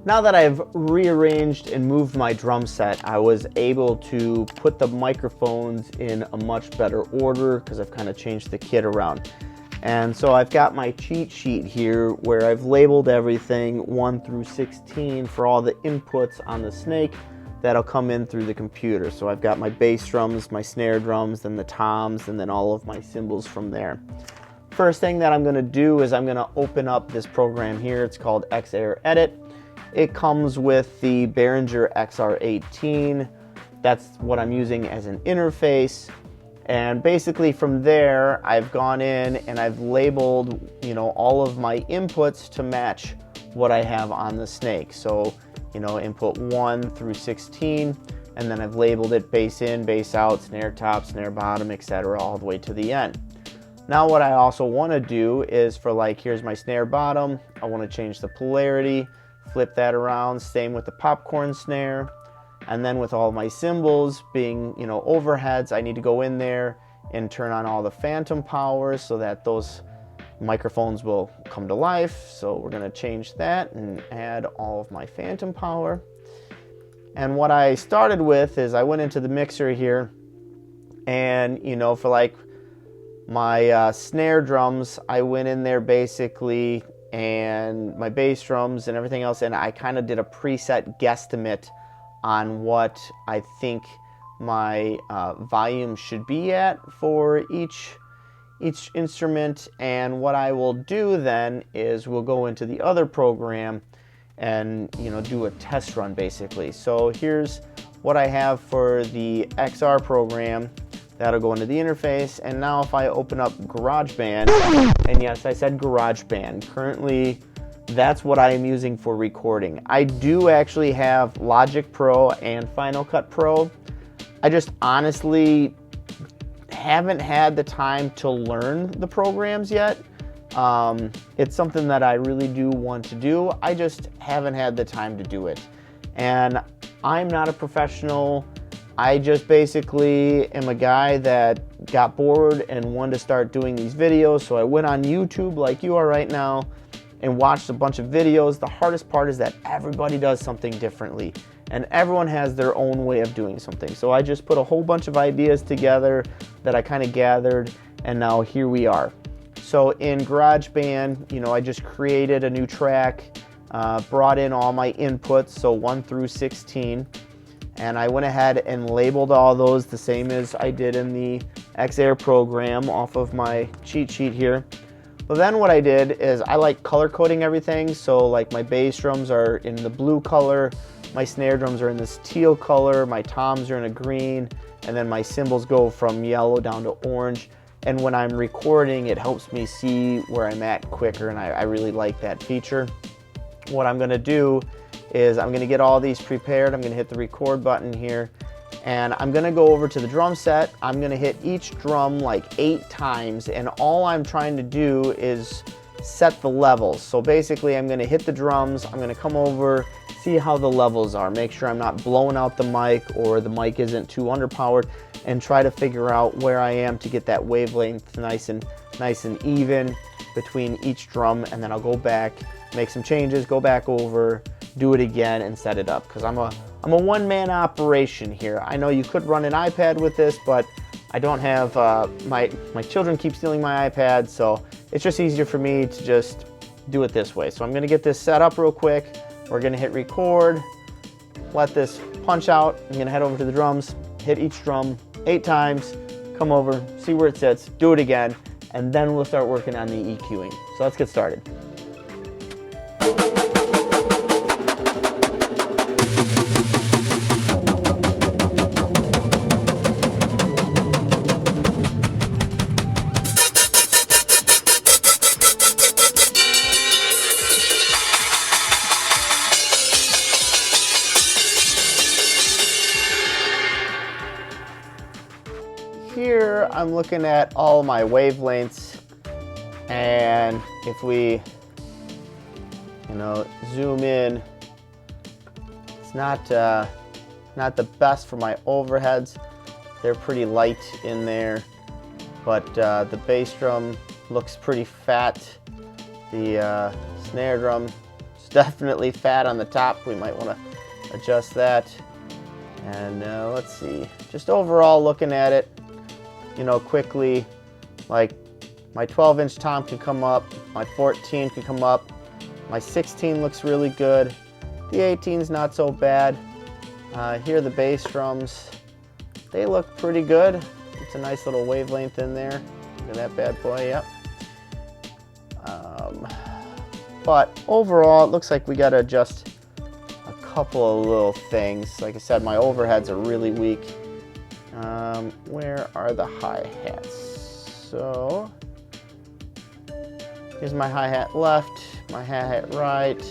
Now that I've rearranged and moved my drum set, I was able to put the microphones in a much better order because I've kind of changed the kit around. And so I've got my cheat sheet here where I've labeled everything 1 through 16 for all the inputs on the snake that'll come in through the computer. So I've got my bass drums, my snare drums, then the toms, and then all of my cymbals from there. First thing that I'm going to do is I'm going to open up this program here. It's called XR Edit. It comes with the Behringer XR18. That's what I'm using as an interface. And basically from there, I've gone in and I've labeled, all of my inputs to match what I have on the snake. So, input 1 through 16, and then I've labeled it bass in, bass out, snare top, snare bottom, etc., all the way to the end. Now what I also want to do is here's my snare bottom. I want to change the polarity, flip that around, same with the popcorn snare. And then with all my cymbals being, overheads, I need to go in there and turn on all the phantom power so that those microphones will come to life. So we're going to change that and add all of my phantom power. And what I started with is I went into the mixer here and, for my snare drums, I went in there basically, and my bass drums and everything else, and I kind of did a preset guesstimate on what I think my volume should be at for each instrument. And what I will do then is we'll go into the other program and do a test run basically. So here's what I have for the XR program. That'll go into the interface. And now if I open up GarageBand, and yes, I said GarageBand, currently that's what I am using for recording. I do actually have Logic Pro and Final Cut Pro. I just honestly haven't had the time to learn the programs yet. It's something that I really do want to do. I just haven't had the time to do it. And I'm not a professional. I just basically am a guy that got bored and wanted to start doing these videos. So I went on YouTube like you are right now and watched a bunch of videos. The hardest part is that everybody does something differently and everyone has their own way of doing something. So I just put a whole bunch of ideas together that I kind of gathered, and now here we are. So in GarageBand, I just created a new track, brought in all my inputs, so 1 through 16, and I went ahead and labeled all those the same as I did in the XR program off of my cheat sheet here. But then what I did is I like color coding everything. So my bass drums are in the blue color, my snare drums are in this teal color, my toms are in a green, and then my cymbals go from yellow down to orange. And when I'm recording, it helps me see where I'm at quicker, and I really like that feature. What I'm gonna do is I'm gonna get all these prepared. I'm gonna hit the record button here, and I'm gonna go over to the drum set. I'm gonna hit each drum 8 times, and all I'm trying to do is set the levels. So basically I'm gonna hit the drums, I'm gonna come over, see how the levels are, make sure I'm not blowing out the mic or the mic isn't too underpowered, and try to figure out where I am to get that wavelength nice and even between each drum. And then I'll go back, make some changes, go back over, do it again, and set it up, because I'm a one-man operation here. I know you could run an iPad with this, but I don't have my children keep stealing my iPad, so it's just easier for me to just do it this way. So I'm gonna get this set up real quick. We're gonna hit record, let this punch out. I'm gonna head over to the drums, hit each drum 8 times, come over, see where it sits, do it again, and then we'll start working on the EQing. So let's get started. Here I'm looking at all my wavelengths, and if we zoom in, it's not the best for my overheads. They're pretty light in there, but the bass drum looks pretty fat. The snare drum definitely fat on the top. We might want to adjust that. And let's see, just overall looking at it, you know, quickly, like my 12-inch tom can come up, my 14 can come up, my 16 looks really good, the 18's not so bad. Here are the bass drums, they look pretty good. It's a nice little wavelength in there. Look at that bad boy, yep. But overall, it looks like we got to adjust a couple of little things. Like I said, my overheads are really weak. Where are the hi-hats? So, here's my hi-hat left, my hi-hat right.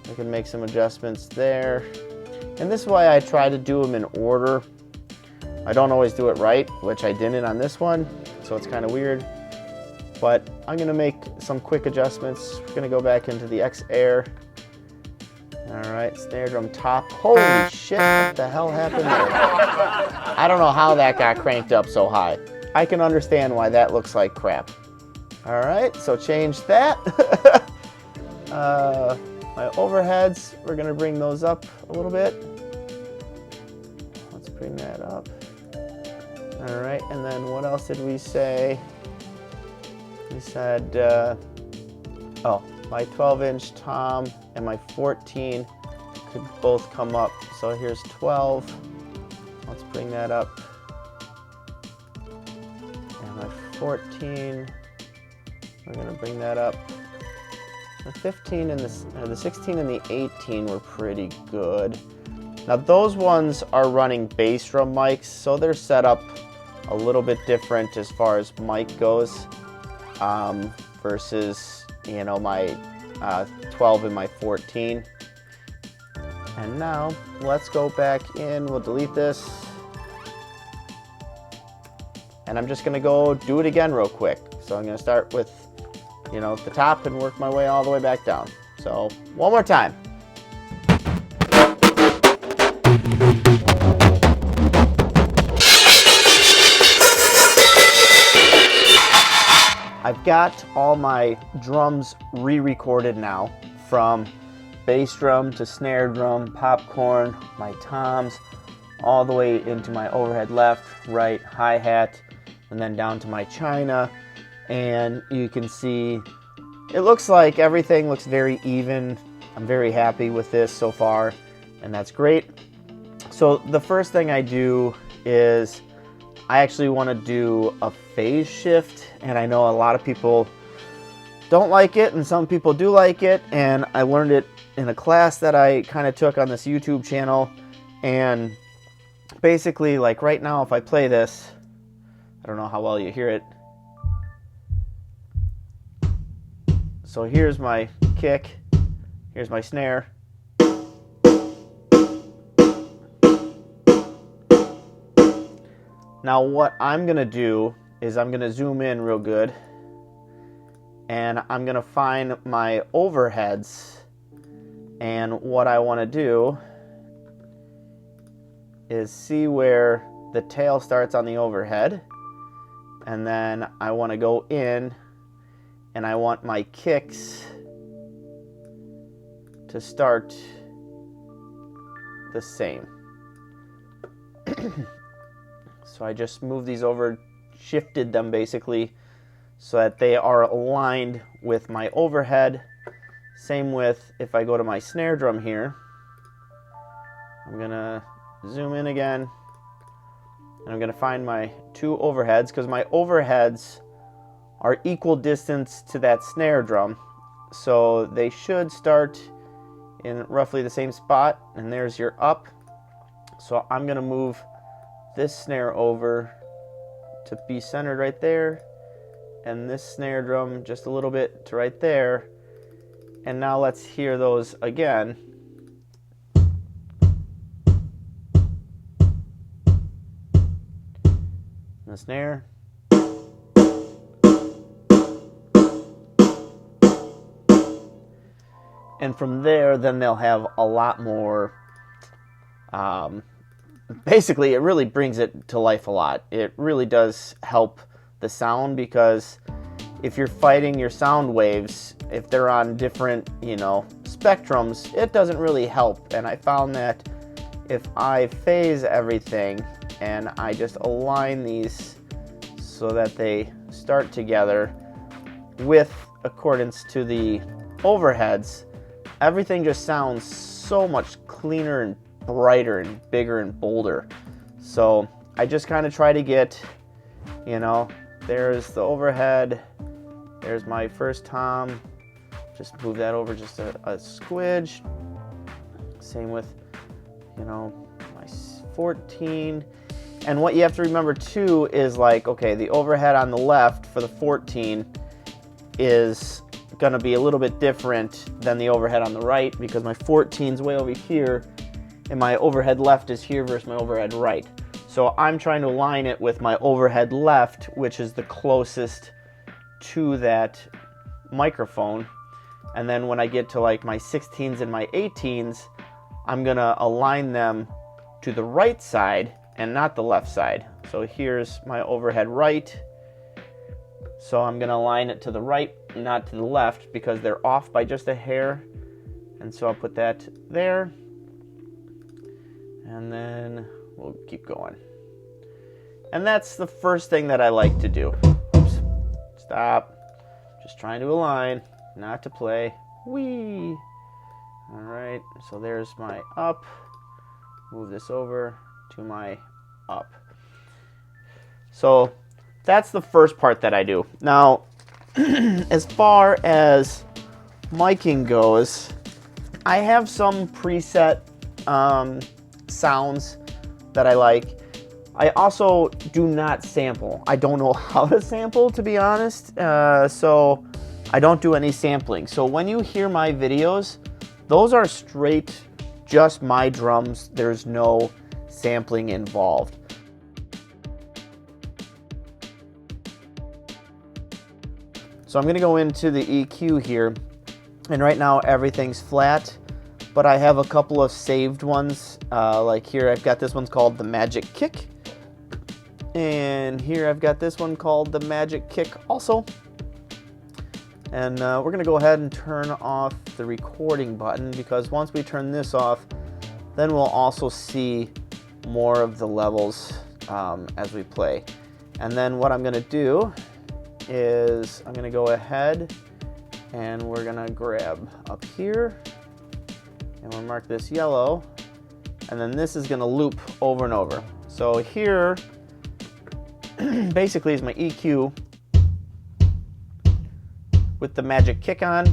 I can make some adjustments there. And this is why I try to do them in order. I don't always do it right, which I didn't on this one, so it's kind of weird. But I'm going to make some quick adjustments. We're going to go back into the X-Air. Alright, snare drum top. Holy shit, what the hell happened there? I don't know how that got cranked up so high. I can understand why that looks like crap. Alright, so change that. My overheads, we're going to bring those up a little bit. Let's bring that up. Alright, and then what else did we say? We said, oh, my 12-inch tom and my 14 could both come up. So here's 12. Let's bring that up. And my 14, we're going to bring that up. The 15 and the 16 and the 18 were pretty good. Now those ones are running bass drum mics, so they're set up a little bit different as far as mic goes. Versus, you know, my 12 and my 14. And now let's go back in. We'll delete this. And I'm just going to go do it again real quick. So I'm going to start with, you know, the top and work my way all the way back down. So one more time. I've got all my drums re-recorded now, from bass drum to snare drum, popcorn, my toms, all the way into my overhead left, right, hi-hat, and then down to my china. And you can see it looks like everything looks very even. I'm very happy with this so far, and that's great. So the first thing I do is I actually want to do a phase shift, and I know a lot of people don't like it and some people do like it, and I learned it in a class that I kind of took on this YouTube channel. And basically, like right now, if I play this, I don't know how well you hear it. So here's my kick, here's my snare. Now what I'm going to do is I'm going to zoom in real good, and I'm going to find my overheads, and what I want to do is see where the tail starts on the overhead, and then I want to go in and I want my kicks to start the same. So I just moved these over, shifted them basically so that they are aligned with my overhead. Same with if I go to my snare drum here. I'm gonna zoom in again, and I'm gonna find my two overheads, because my overheads are equal distance to that snare drum. So they should start in roughly the same spot, and there's your up. So I'm gonna move this snare over to be centered right there, and this snare drum just a little bit to right there. And now let's hear those again. The snare. And from there, then they'll have a lot more, basically, it really brings it to life a lot. It really does help the sound, because if you're fighting your sound waves, if they're on different, you know, spectrums, it doesn't really help. And I found that if I phase everything and I just align these so that they start together with accordance to the overheads, everything just sounds so much cleaner and brighter and bigger and bolder. So I just kind of try to get, you know, there's the overhead, there's my first tom, just move that over just a squidge. Same with, you know, my 14. And what you have to remember too is, like, okay, the overhead on the left for the 14 is going to be a little bit different than the overhead on the right, because my 14's way over here and my overhead left is here versus my overhead right. So I'm trying to align it with my overhead left, which is the closest to that microphone. And then when I get to like my 16s and my 18s, I'm going to align them to the right side and not the left side. So here's my overhead right. So I'm going to align it to the right, not to the left, because they're off by just a hair. And so I'll put that there. And then we'll keep going. And that's the first thing that I like to do. Oops. Stop. Just trying to align, not to play. Whee! All right, so there's my up. Move this over to my up. So that's the first part that I do. Now, as far as miking goes, I have some preset sounds that I like. I also do not sample. I don't know how to sample, to be honest, so I don't do any sampling. So when you hear my videos, those are straight just my drums. There's no sampling involved. So I'm gonna go into the EQ here, and right now everything's flat, but I have a couple of saved ones. Like here I've got this one's called the Magic Kick, and here I've got this one called the Magic Kick also. And we're gonna go ahead and turn off the recording button, because once we turn this off, then we'll also see more of the levels as we play. And then what I'm gonna do is I'm gonna go ahead and we're gonna grab up here and we'll mark this yellow, and then this is gonna loop over and over. So here basically is my EQ with the Magic Kick on.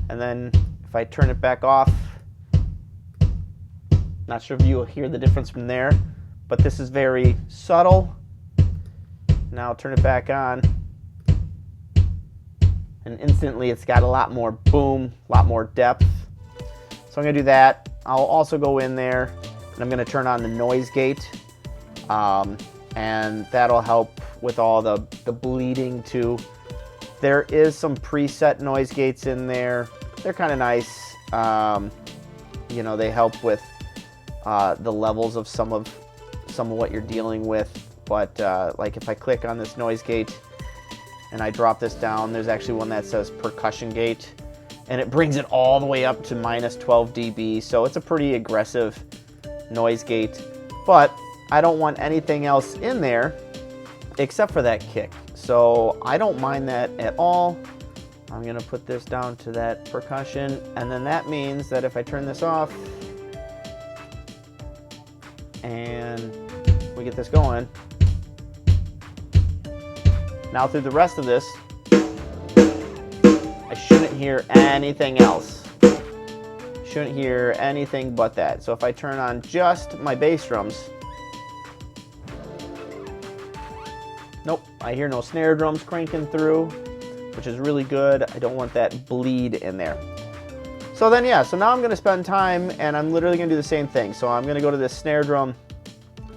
And then if I turn it back off, not sure if you'll hear the difference from there, but this is very subtle. Now I'll turn it back on, and instantly it's got a lot more boom, a lot more depth. So I'm gonna do that. I'll also go in there and I'm gonna turn on the noise gate, and that'll help with all the bleeding too. There is some preset noise gates in there. They're kind of nice. You know, they help with the levels of some of what you're dealing with. But like if I click on this noise gate and I drop this down, there's actually one that says percussion gate, and it brings it all the way up to minus 12 dB. So it's a pretty aggressive noise gate, but I don't want anything else in there except for that kick. So I don't mind that at all. I'm gonna put this down to that percussion, and then that means that if I turn this off and we get this going, now through the rest of this, I shouldn't hear anything else. Shouldn't hear anything but that. So if I turn on just my bass drums, nope, I hear no snare drums cranking through, which is really good. I don't want that bleed in there. So then, yeah, so now I'm gonna spend time and I'm literally gonna do the same thing. So I'm gonna go to this snare drum,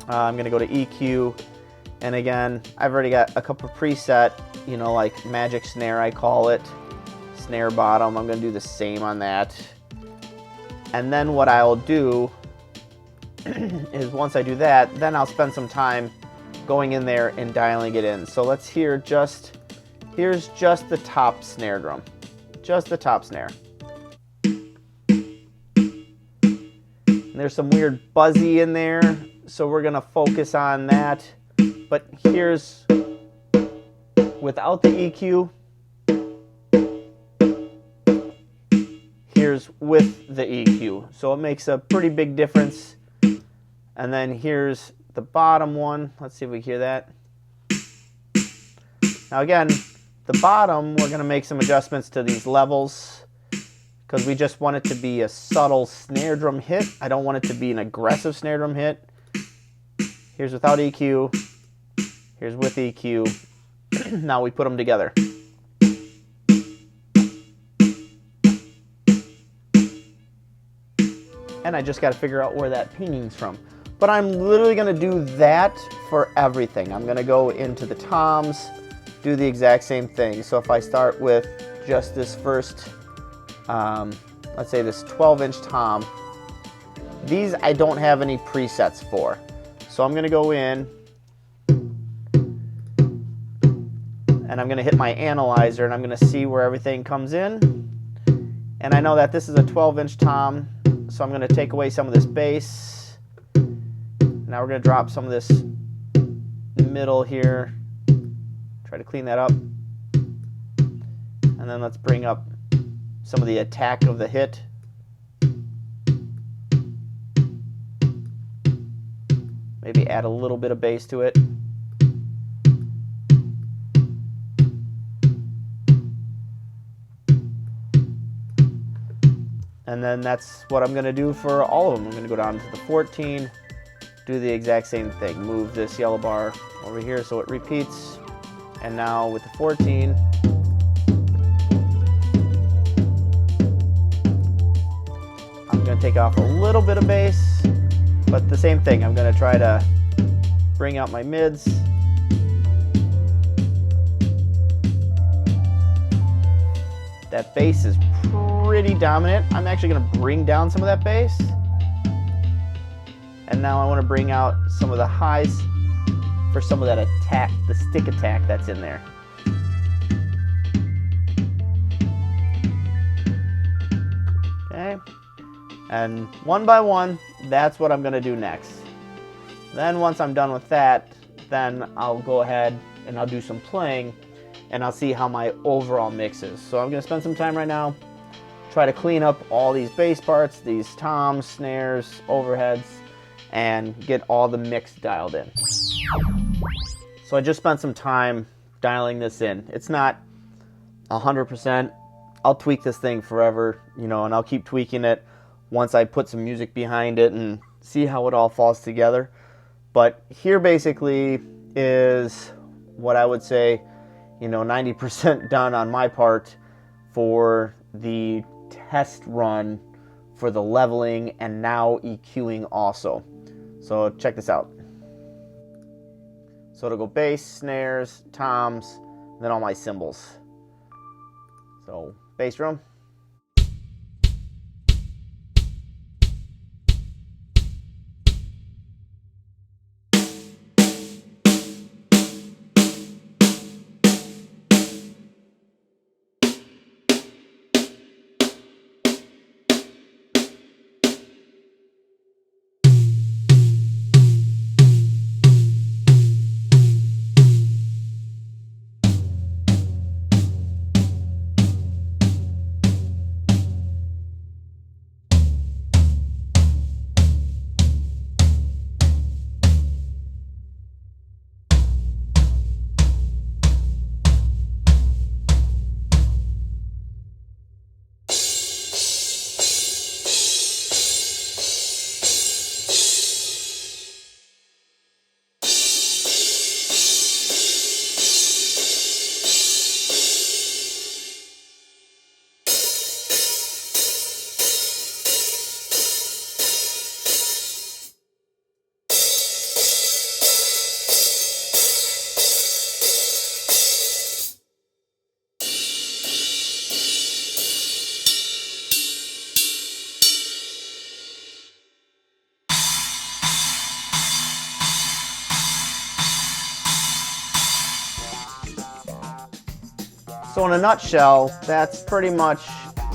I'm gonna go to EQ, and again, I've already got a couple preset, you know, like magic snare I call it, snare bottom. I'm gonna do the same on that. And then what I'll do is once I do that, then I'll spend some time going in there and dialing it in. So let's hear here's just the top snare drum. Just the top snare. And there's some weird buzzy in there, so we're gonna focus on that. But here's without the EQ. Here's with the EQ. So it makes a pretty big difference. And then here's the bottom one. Let's see if we hear that. Now again, the bottom, we're going to make some adjustments to these levels because we just want it to be a subtle snare drum hit. I don't want it to be an aggressive snare drum hit. Here's without EQ. Here's with EQ. Now we put them together. And I just got to figure out where that pinging's from. But I'm literally going to do that for everything. I'm going to go into the toms, do the exact same thing. So if I start with just this first, let's say this 12-inch tom, these I don't have any presets for. So I'm going to go in and I'm going to hit my analyzer and I'm going to see where everything comes in. And I know that this is a 12-inch tom, so I'm going to take away some of this bass. Now we're going to drop some of this middle here. Try to clean that up. And then let's bring up some of the attack of the hit. Maybe add a little bit of bass to it. And then that's what I'm going to do for all of them. I'm going to go down to the 14, do the exact same thing. Move this yellow bar over here so it repeats. And now with the 14, I'm going to take off a little bit of bass, but the same thing. I'm going to try to bring out my mids. That bass is pretty dominant. I'm actually going to bring down some of that bass. And now I want to bring out some of the highs for some of that attack, the stick attack that's in there. Okay. And one by one, that's what I'm going to do next. Then once I'm done with that, then I'll go ahead and I'll do some playing and I'll see how my overall mix is. So I'm going to spend some time right now, try to clean up all these bass parts, these toms, snares, overheads, and get all the mix dialed in. So I just spent some time dialing this in. It's not 100%. I'll tweak this thing forever, you know, and I'll keep tweaking it once I put some music behind it and see how it all falls together. But here basically is what I would say, you know, 90% done on my part for the test run for the leveling and now EQing also. So check this out. So it'll go bass, snares, toms, and then all my cymbals. So bass drum. So in a nutshell, that's pretty much,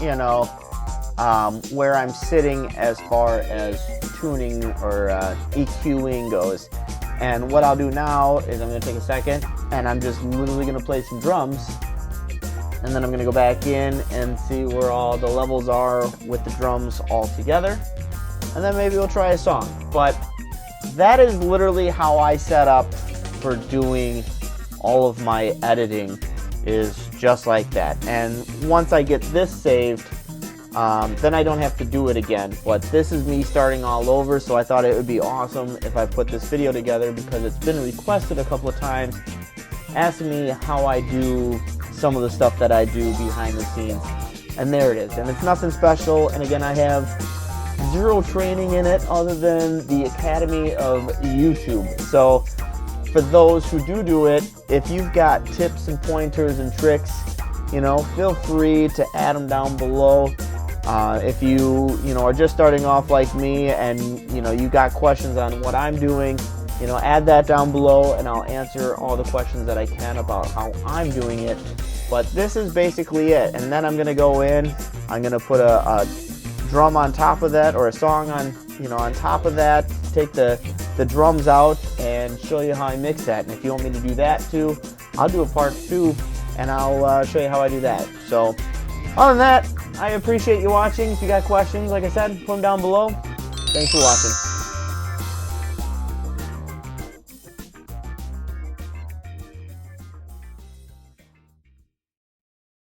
you know, where I'm sitting as far as tuning or EQ'ing goes. And what I'll do now is I'm going to take a second and I'm just literally going to play some drums, and then I'm going to go back in and see where all the levels are with the drums all together, and then maybe we'll try a song. But that is literally how I set up for doing all of my editing, is just like that. And once I get this saved, then I don't have to do it again. But this is me starting all over, so I thought it would be awesome if I put this video together, because it's been requested a couple of times, asking me how I do some of the stuff that I do behind the scenes. And there it is. And it's nothing special. And again, I have zero training in it other than the Academy of YouTube. So for those who do it, if you've got tips and pointers and tricks, you know, feel free to add them down below. If you are just starting off like me, and you got questions on what I'm doing, add that down below, and I'll answer all the questions that I can about how I'm doing it. But this is basically it. And then I'm gonna go in, I'm gonna put a drum on top of that, or a song on top of that, take the drums out and show you how I mix that. And if you want me to do that too, I'll do a part 2 and I'll show you how I do that. So other than that, I appreciate you watching. If you got questions, like I said, put them down below. Thanks for watching.